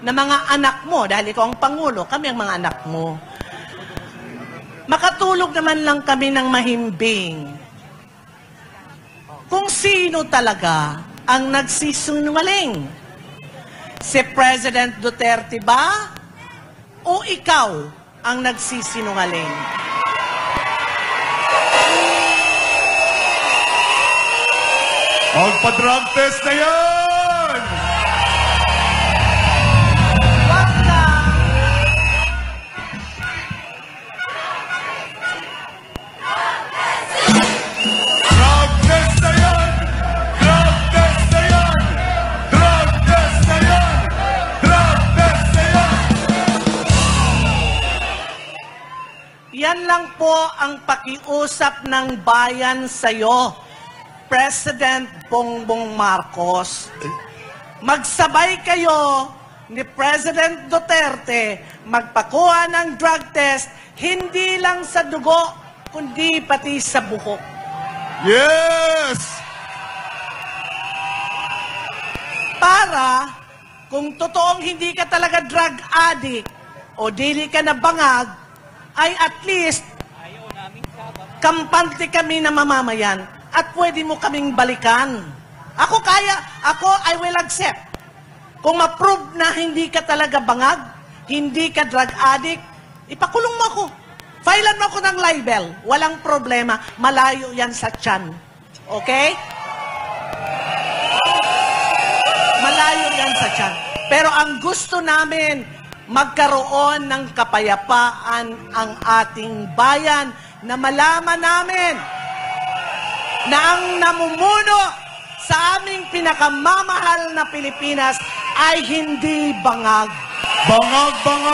na mga anak mo, dahil ikaw ang Pangulo, kami ang mga anak mo. Makatulog naman lang kami ng mahimbing. Kung sino talaga ang nagsisinungaling? Si President Duterte ba? O ikaw ang nagsisinungaling? Magpa-drug test na yan! Wag ka! Drug test na yan! Drug test na yan! Drug test na yan! Drug test na yan! Yan lang po ang pakiusap ng bayan sa'yo, President Bongbong Marcos. Magsabay kayo ni President Duterte magpakuha ng drug test, hindi lang sa dugo, kundi pati sa buhok. Yes! Para, kung totoong hindi ka talaga drug addict o dili ka na bangag, ay at least kampante kami na mamamayan at pwede mo kaming balikan. Ako I will accept. Kung ma-prove na hindi ka talaga bangag, hindi ka drug addict, ipakulong mo ako. Filean mo ako ng libel. Walang problema. Malayo yan sa tiyan. Okay? Malayo yan sa tiyan. Pero ang gusto namin, magkaroon ng kapayapaan ang ating bayan na malaman namin na ang namumuno sa aming pinakamamahal na Pilipinas ay hindi bangag. Bangag, bangag!